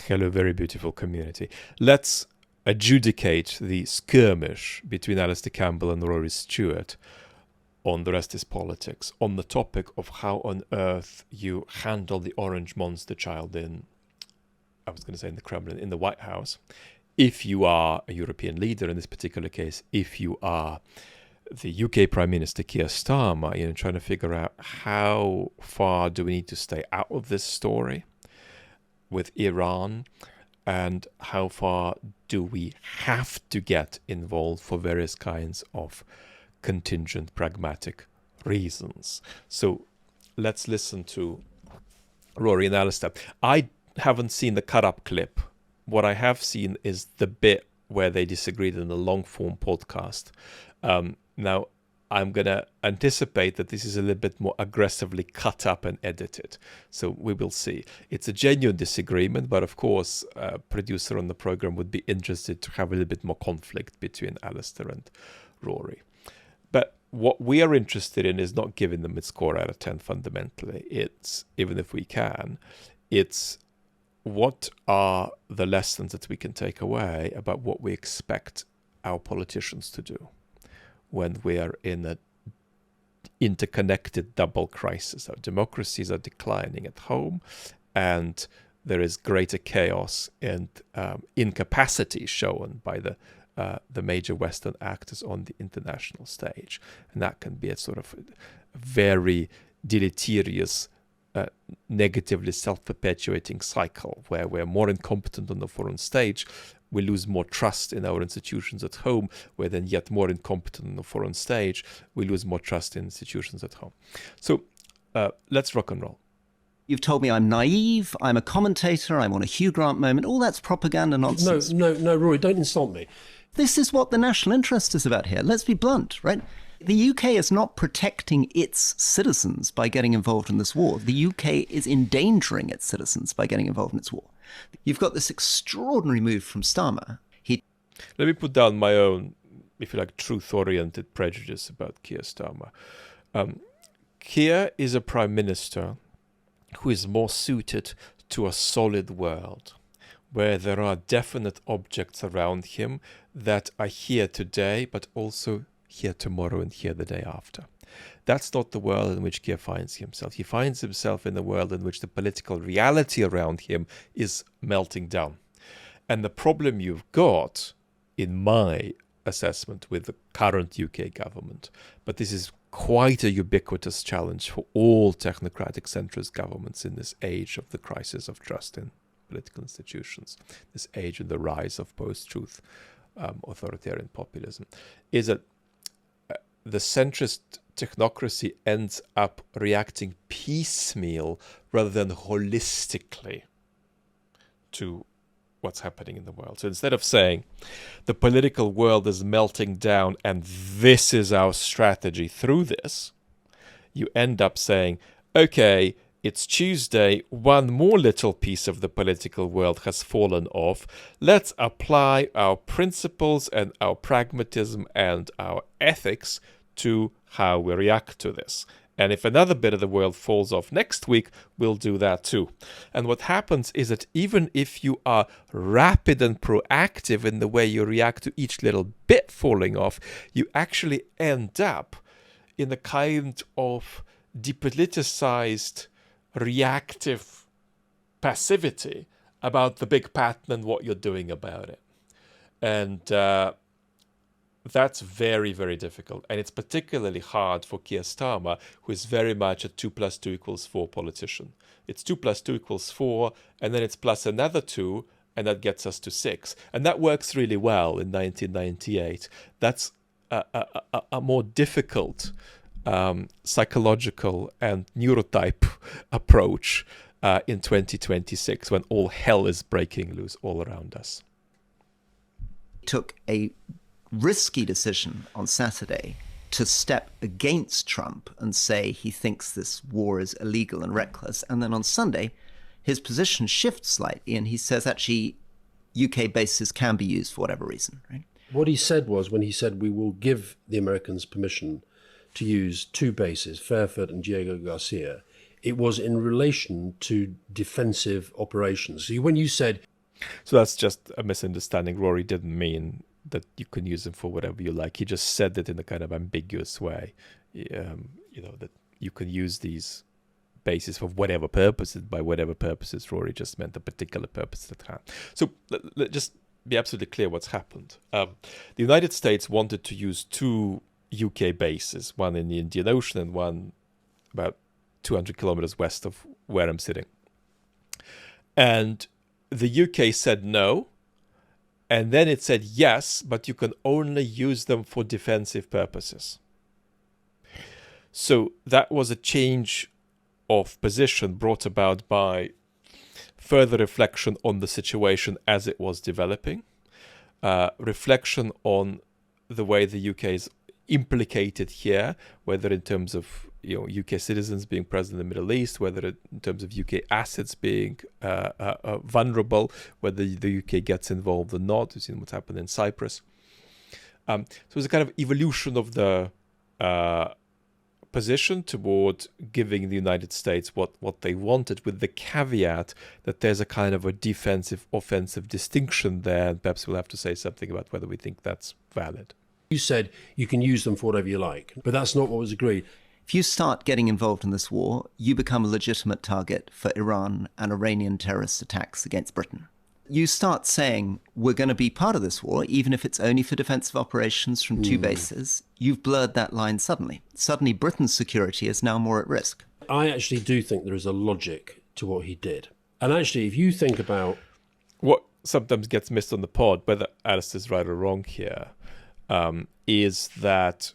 Hello, very beautiful community. Let's adjudicate the skirmish between Alistair Campbell and Rory Stewart on The Rest is Politics, on the topic of how on earth you handle the orange monster child in the Kremlin, in the White House. If you are a European leader, in this particular case, if you are the UK Prime Minister Keir Starmer, trying to figure out how far do we need to stay out of this story with Iran, and how far do we have to get involved for various kinds of contingent pragmatic reasons. So let's listen to Rory and Alistair. I haven't seen the cut-up clip. What I have seen is the bit where they disagreed in the long-form podcast. Now, I'm going to anticipate that this is a little bit more aggressively cut up and edited. So we will see. It's a genuine disagreement, but of course, a producer on the program would be interested to have a little bit more conflict between Alistair and Rory. But what we are interested in is not giving them a score out of 10 fundamentally. It's, even if we can, it's what are the lessons that we can take away about what we expect our politicians to do when we are in an interconnected double crisis. Our democracies are declining at home, and there is greater chaos and incapacity shown by the major Western actors on the international stage. And that can be a sort of very deleterious, negatively self-perpetuating cycle where we're more incompetent on the foreign stage. We lose more trust in our institutions at home. We're then yet more incompetent on the foreign stage. We lose more trust in institutions at home. So let's rock and roll. You've told me I'm naive, I'm a commentator, I'm on a Hugh Grant moment. All that's propaganda nonsense. No, Rory, don't insult me. This is what the national interest is about here. Let's be blunt, right? The UK is not protecting its citizens by getting involved in this war. The UK is endangering its citizens by getting involved in its war. You've got this extraordinary move from Starmer. Let me put down my own, if you like, truth-oriented prejudice about Keir Starmer. Keir is a prime minister who is more suited to a solid world, where there are definite objects around him that are here today, but also here tomorrow and here the day after. That's not the world in which Keir finds himself. He finds himself in a world in which the political reality around him is melting down. And the problem you've got, in my assessment, with the current UK government, but this is quite a ubiquitous challenge for all technocratic centrist governments in this age of the crisis of trust in political institutions, this age of the rise of post-truth authoritarian populism, is that the centrist technocracy ends up reacting piecemeal rather than holistically to what's happening in the world. So instead of saying the political world is melting down and this is our strategy through this, you end up saying, okay, it's Tuesday, one more little piece of the political world has fallen off. Let's apply our principles and our pragmatism and our ethics to how we react to this. And if another bit of the world falls off next week, we'll do that too. And what happens is that even if you are rapid and proactive in the way you react to each little bit falling off, you actually end up in a kind of depoliticized, reactive passivity about the big pattern and what you're doing about it. And that's very, very difficult. And it's particularly hard for Keir Starmer, who is very much a 2 + 2 = 4 politician. It's 2 + 2 = 4, and then it's plus another 2, and that gets us to 6. And that works really well in 1998. That's a more difficult psychological and neurotype approach in 2026, when all hell is breaking loose all around us. Took a risky decision on Saturday to step against Trump and say he thinks this war is illegal and reckless. And then on Sunday, his position shifts slightly and he says actually UK bases can be used for whatever reason, right? What he said was, when he said we will give the Americans permission to use 2 bases, Fairford and Diego Garcia, it was in relation to defensive operations. So when you said So that's just a misunderstanding. Rory didn't mean that you can use them for whatever you like. He just said it in a kind of ambiguous way, that you can use these bases for whatever purposes. By whatever purposes, Rory just meant a particular purpose at hand. So let's just be absolutely clear what's happened. The United States wanted to use two UK bases, one in the Indian Ocean and one about 200 kilometers west of where I'm sitting. And the UK said no, and then it said yes, but you can only use them for defensive purposes. So that was a change of position brought about by further reflection on the situation as it was developing, reflection on the way the UK is implicated here, whether in terms of UK citizens being present in the Middle East, whether in terms of UK assets being vulnerable, whether the UK gets involved or not. We've seen what's happened in Cyprus. So it's a kind of evolution of the position toward giving the United States what they wanted, with the caveat that there's a kind of a defensive-offensive distinction there. And perhaps we'll have to say something about whether we think that's valid. You said you can use them for whatever you like, but that's not what was agreed. If you start getting involved in this war, you become a legitimate target for Iran and Iranian terrorist attacks against Britain. You start saying, we're going to be part of this war, even if it's only for defensive operations from two bases. You've blurred that line suddenly. Suddenly, Britain's security is now more at risk. I actually do think there is a logic to what he did. And actually, if you think about... What sometimes gets missed on the pod, whether Alistair's right or wrong here, is that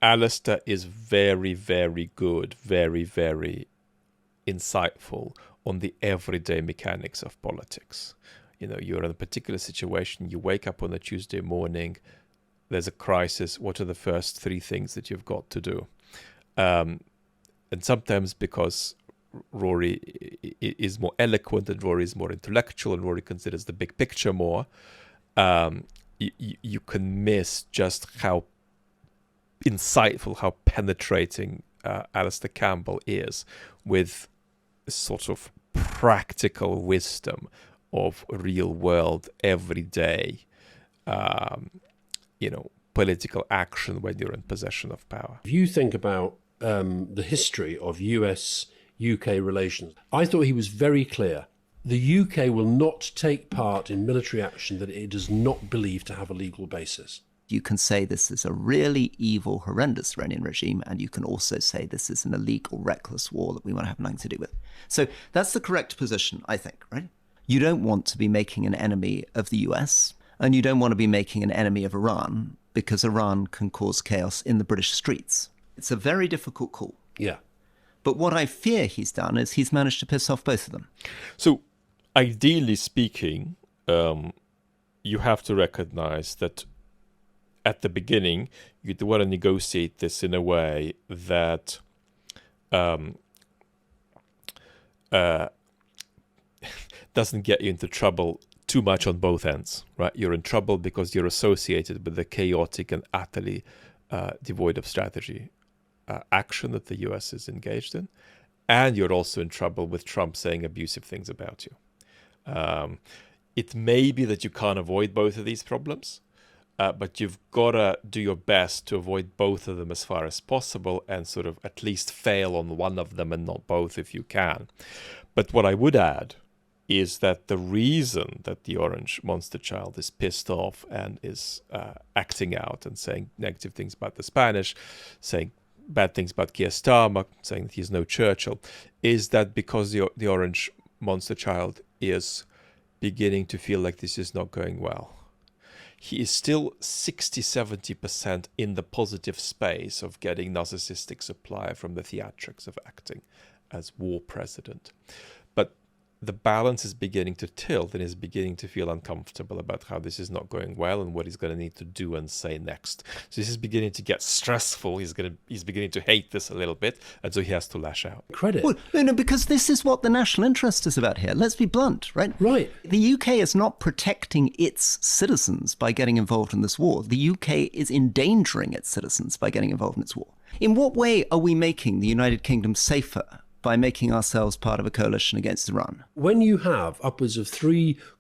Alistair is very, very good, very, very insightful on the everyday mechanics of politics. You're in a particular situation, you wake up on a Tuesday morning, there's a crisis, what are the first three things that you've got to do? And sometimes because Rory is more eloquent and Rory is more intellectual and Rory considers the big picture more, you can miss just how insightful, how penetrating Alistair Campbell is with sort of practical wisdom of real world, everyday, political action when you're in possession of power. If you think about the history of US-UK relations, I thought he was very clear. The UK will not take part in military action that it does not believe to have a legal basis. You can say this is a really evil, horrendous Iranian regime, and you can also say this is an illegal, reckless war that we want to have nothing to do with. So that's the correct position, I think, right? You don't want to be making an enemy of the US, and you don't want to be making an enemy of Iran, because Iran can cause chaos in the British streets. It's a very difficult call. Yeah. But what I fear he's done is he's managed to piss off both of them. So, ideally speaking, you have to recognize that at the beginning, you'd want to negotiate this in a way that doesn't get you into trouble too much on both ends, right? You're in trouble because you're associated with the chaotic and utterly devoid of strategy action that the US is engaged in. And you're also in trouble with Trump saying abusive things about you. It may be that you can't avoid both of these problems, but you've got to do your best to avoid both of them as far as possible and sort of at least fail on one of them and not both if you can. But what I would add is that the reason that the Orange Monster Child is pissed off and is acting out and saying negative things about the Spanish, saying bad things about Keir Starmer, saying that he's no Churchill, is that because the Orange Monster Child is beginning to feel like this is not going well. He is still 60-70% in the positive space of getting narcissistic supply from the theatrics of acting as war president. But the balance is beginning to tilt and is beginning to feel uncomfortable about how this is not going well and what he's going to need to do and say next. So this is beginning to get stressful. He's beginning to hate this a little bit, and so he has to lash out. Credit. Well, no, because this is what the national interest is about here. Let's be blunt, right? Right. The UK is not protecting its citizens by getting involved in this war. The UK is endangering its citizens by getting involved in this war. In what way are we making the United Kingdom safer by making ourselves part of a coalition against Iran. When you have upwards of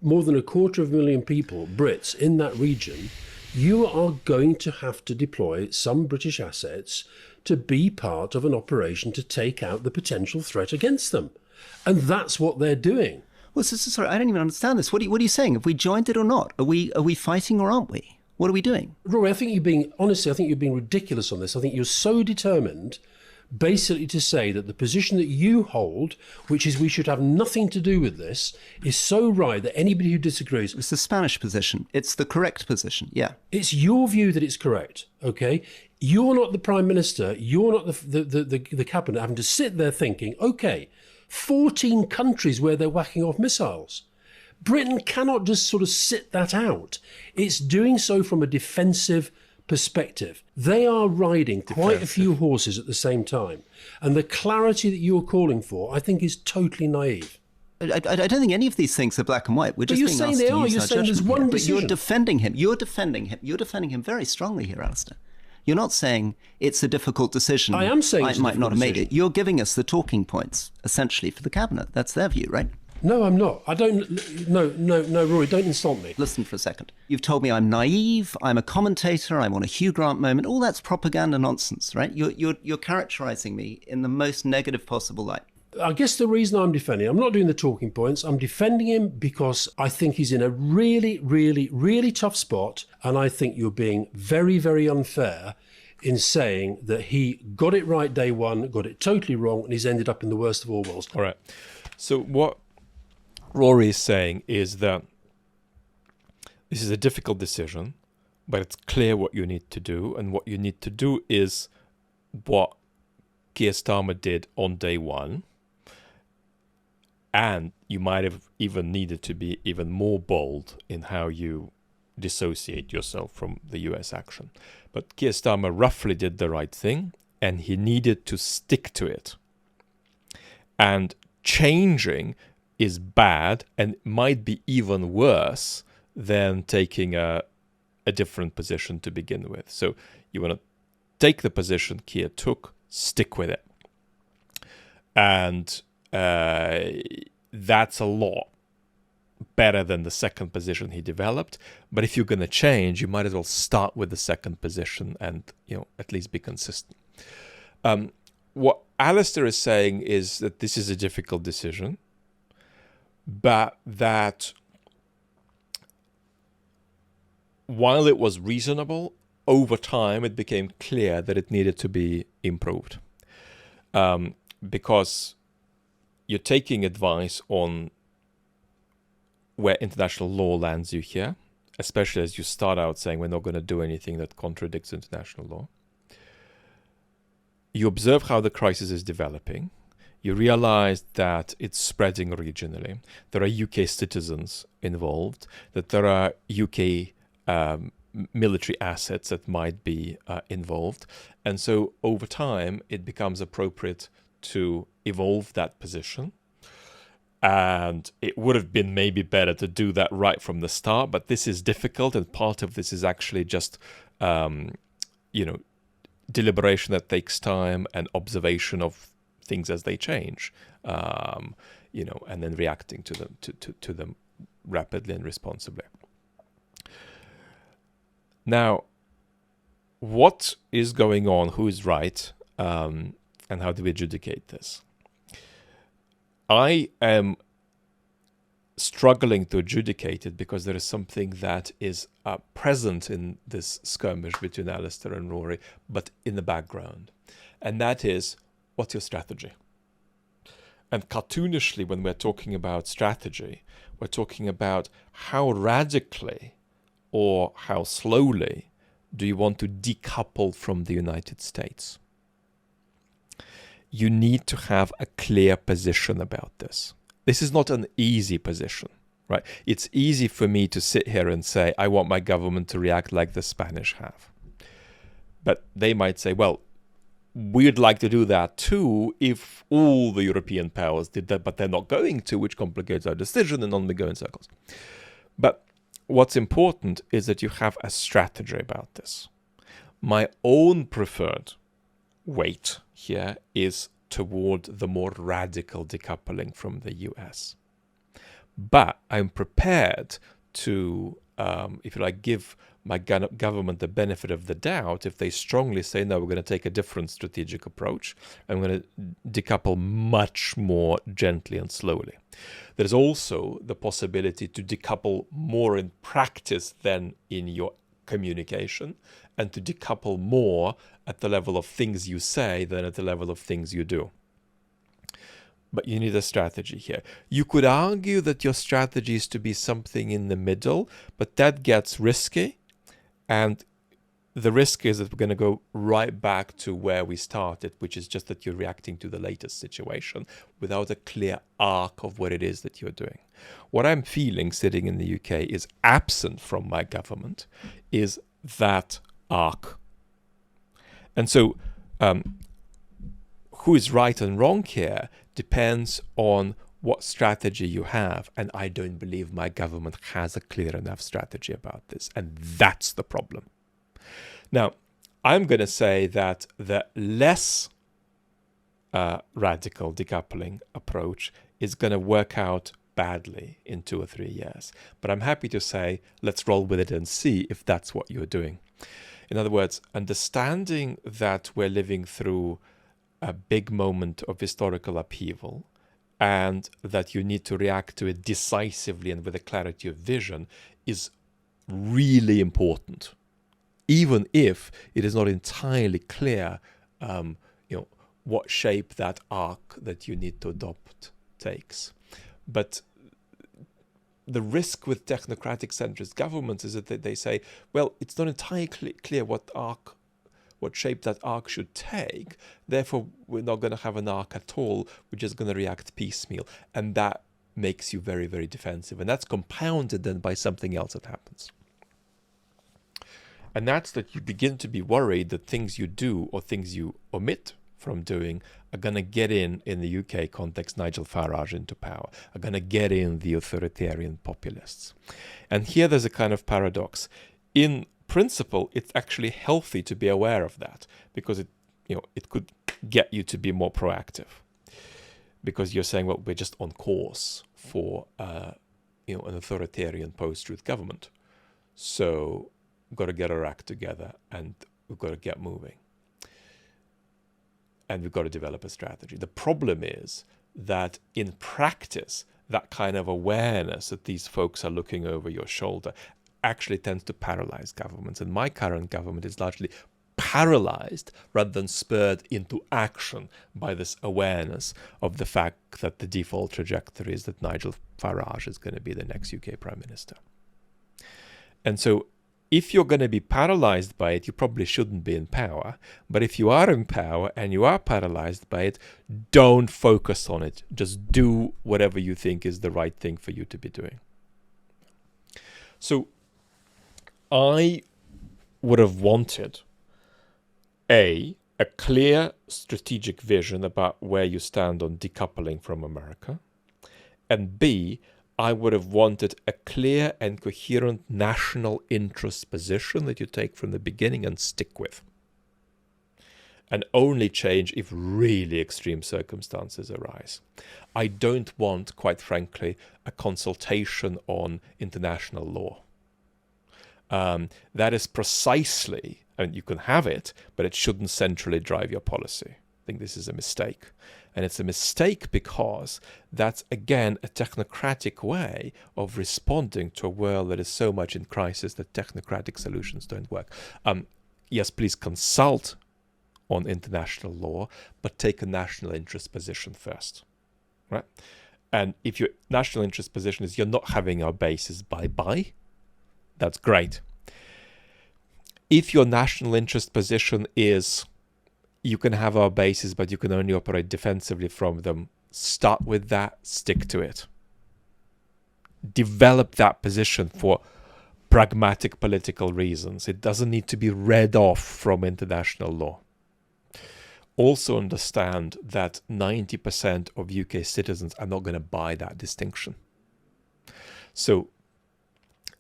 more than 250,000 people, Brits, in that region, you are going to have to deploy some British assets to be part of an operation to take out the potential threat against them. And that's what they're doing. Well, sorry, I don't even understand this. What are you saying? Have we joined it or not? Are we fighting or aren't we? What are we doing? Rory, I think you're being ridiculous on this. I think you're so determined basically to say that the position that you hold, which is we should have nothing to do with this, is so right that anybody who disagrees... It's the Spanish position. It's the correct position, yeah. It's your view that it's correct, okay? You're not the Prime Minister, you're not the Cabinet having to sit there thinking, okay, 14 countries where they're whacking off missiles. Britain cannot just sort of sit that out. It's doing so from a defensive perspective. They are riding quite a few horses at the same time. And the clarity that you're calling for, I think, is totally naive. I don't think any of these things are black and white. We're just you're being saying asked they to are. use You're our saying there's judgment one here. But decision. you're defending him. You're defending him very strongly here, Alistair. You're not saying it's a difficult decition. I am saying I might not have made it. You're giving us the talking points, essentially, for the Cabinet. That's their view, right? No, I'm not. I don't... No, Rory, don't insult me. Listen for a second. You've told me I'm naive, I'm a commentator, I'm on a Hugh Grant moment. All that's propaganda nonsense, right? You're characterising me in the most negative possible light. I guess the reason I'm defending him, I'm not doing the talking points, I'm defending him because I think he's in a really, really, really tough spot, and I think you're being very, very unfair in saying that he got it right day one, got it totally wrong, and he's ended up in the worst of all worlds. All right. So what Rory is saying is that this is a difficult decision, but it's clear what you need to do, and what you need to do is what Keir Starmer did on day one, and you might have even needed to be even more bold in how you dissociate yourself from the US action. But Keir Starmer roughly did the right thing, and he needed to stick to it. And changing is bad and might be even worse than taking a different position to begin with. So you want to take the position Keir took, stick with it. And that's a lot better than the second position he developed. But if you're going to change, you might as well start with the second position and, at least be consistent. What Alistair is saying is that this is a difficult decision, but that while it was reasonable, over time it became clear that it needed to be improved. Because you're taking advice on where international law lands you here, especially as you start out saying we're not going to do anything that contradicts international law. You observe how the crisis is developing. You realize that it's spreading regionally. There are UK citizens involved, that there are UK military assets that might be involved. And so over time, it becomes appropriate to evolve that position. And it would have been maybe better to do that right from the start, but this is difficult, and part of this is actually just, deliberation that takes time and observation of things as they change, and then reacting to them to them rapidly and responsibly. Now, what is going on? Who is right? And how do we adjudicate this? I am struggling to adjudicate it because there is something that is present in this skirmish between Alistair and Rory, but in the background. And that is, what's your strategy? And cartoonishly, when we're talking about strategy, we're talking about how radically or how slowly do you want to decouple from the United States? You need to have a clear position about this. This is not an easy position, right? It's easy for me to sit here and say, I want my government to react like the Spanish have. But they might say, well, we'd like to do that too if all the European powers did that, but they're not going to, which complicates our decision, and on we go in circles. But what's important is that you have a strategy about this. My own preferred weight here is toward the more radical decoupling from the US. But I'm prepared to, if you like, give my government the benefit of the doubt if they strongly say, no, we're going to take a different strategic approach. I'm going to decouple much more gently and slowly. There's also the possibility to decouple more in practice than in your communication, and to decouple more at the level of things you say than at the level of things you do. But you need a strategy here. You could argue that your strategy is to be something in the middle, but that gets risky. And the risk is that we're going to go right back to where we started, which is just that you're reacting to the latest situation without a clear arc of what it is that you're doing. What I'm feeling sitting in the UK is absent from my government is that arc. And so who is right and wrong here depends on what strategy you have. And I don't believe my government has a clear enough strategy about this. And that's the problem. Now, I'm going to say that the less radical decoupling approach is going to work out badly in 2 or 3 years. But I'm happy to say, let's roll with it and see if that's what you're doing. In other words, understanding that we're living through a big moment of historical upheaval and that you need to react to it decisively and with a clarity of vision is really important, even if it is not entirely clear what shape that arc that you need to adopt takes. But the risk with technocratic centrist governments is that they say, well, it's not entirely clear what shape that arc should take. Therefore, we're not going to have an arc at all. We're just going to react piecemeal. And that makes you very, very defensive. And that's compounded then by something else that happens. And that's that you begin to be worried that things you do or things you omit from doing are going to get in the UK context, Nigel Farage into power, are going to get in the authoritarian populists. And here there's a kind of paradox. In principle, it's actually healthy to be aware of that because it could get you to be more proactive. Because you're saying, well, we're just on course for an authoritarian post-truth government. So we've got to get our act together and we've got to get moving. And we've got to develop a strategy. The problem is that in practice, that kind of awareness that these folks are looking over your shoulder actually tends to paralyze governments. And my current government is largely paralyzed rather than spurred into action by this awareness of the fact that the default trajectory is that Nigel Farage is going to be the next UK Prime Minister. And so if you're going to be paralyzed by it, you probably shouldn't be in power. But if you are in power and you are paralyzed by it, don't focus on it. Just do whatever you think is the right thing for you to be doing. So I would have wanted a clear strategic vision about where you stand on decoupling from America, and B, I would have wanted a clear and coherent national interest position that you take from the beginning and stick with. And only change if really extreme circumstances arise. I don't want, quite frankly, a consultation on international law. That is precisely, you can have it, but it shouldn't centrally drive your policy. I think this is a mistake. And it's a mistake because that's, again, a technocratic way of responding to a world that is so much in crisis that technocratic solutions don't work. Yes, please consult on international law, but take a national interest position first, right? And if your national interest position is you're not having our bases, bye-bye, that's great. If your national interest position is you can have our bases, but you can only operate defensively from them, start with that, stick to it. Develop that position for pragmatic political reasons. It doesn't need to be read off from international law. Also understand that 90% of UK citizens are not going to buy that distinction. So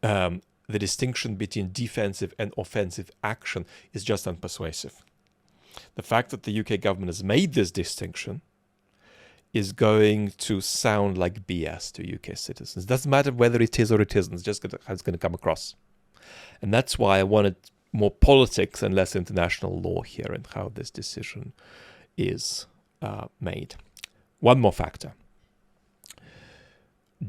the distinction between defensive and offensive action is just unpersuasive. The fact that the UK government has made this distinction is going to sound like BS to UK citizens. It doesn't matter whether it is or it isn't. It's just how it's going to come across. And that's why I wanted more politics and less international law here and how this decision is made. One more factor.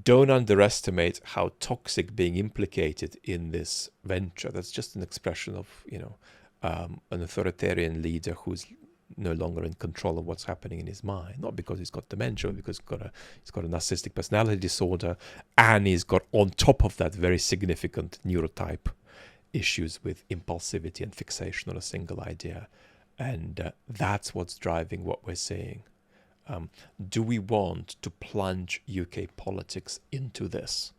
Don't underestimate how toxic being implicated in this venture. That's just an expression of, an authoritarian leader who's no longer in control of what's happening in his mind. Not because he's got dementia, because he's got a narcissistic personality disorder, and he's got on top of that very significant neurotype issues with impulsivity and fixation on a single idea. And that's what's driving what we're seeing. Do we want to plunge UK politics into this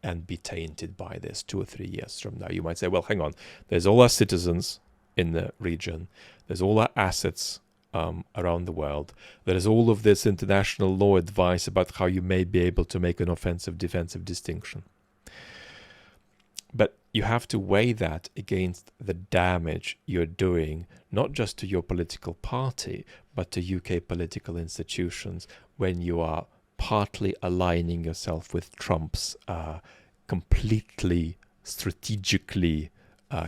and be tainted by this 2 or 3 years from now? You might say, well, hang on, there's all our citizens in the region, there's all our assets around the world, there's all of this international law advice about how you may be able to make an offensive-defensive distinction. But you have to weigh that against the damage you're doing, not just to your political party, but to UK political institutions when you are partly aligning yourself with Trump's completely strategically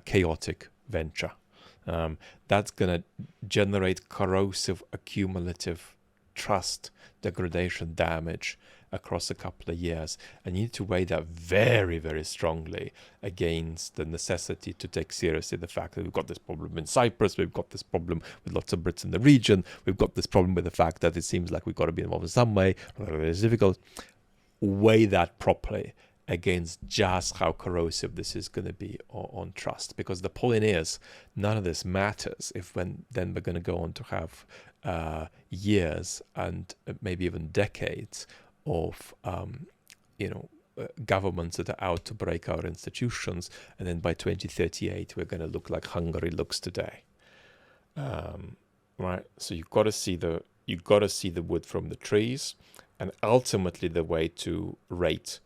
chaotic venture. That's going to generate corrosive, accumulative trust, degradation, damage across a couple of years. And you need to weigh that very, very strongly against the necessity to take seriously the fact that we've got this problem in Cyprus, we've got this problem with lots of Brits in the region, we've got this problem with the fact that it seems like we've got to be involved in some way, it's difficult. Weigh that properly against just how corrosive this is going to be on trust. Because the point is, none of this matters if then we're going to go on to have years and maybe even decades of governments that are out to break our institutions, and then by 2038 we're going to look like Hungary looks today. Right? So you've got to see the wood from the trees, and ultimately the way to rate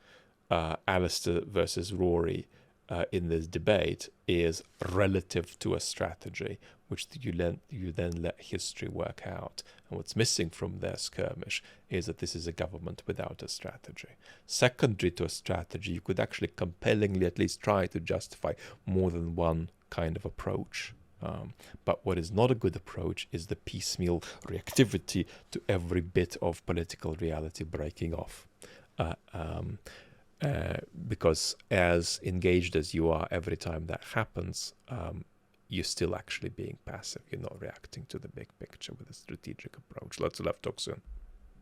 Alistair versus Rory in this debate is relative to a strategy, which you then let history work out. And what's missing from their skirmish is that this is a government without a strategy. Secondary to a strategy, you could actually compellingly at least try to justify more than one kind of approach. But what is not a good approach is the piecemeal reactivity to every bit of political reality breaking off. Because as engaged as you are every time that happens, you're still actually being passive. You're not reacting to the big picture with a strategic approach. Lots of love. Talk soon.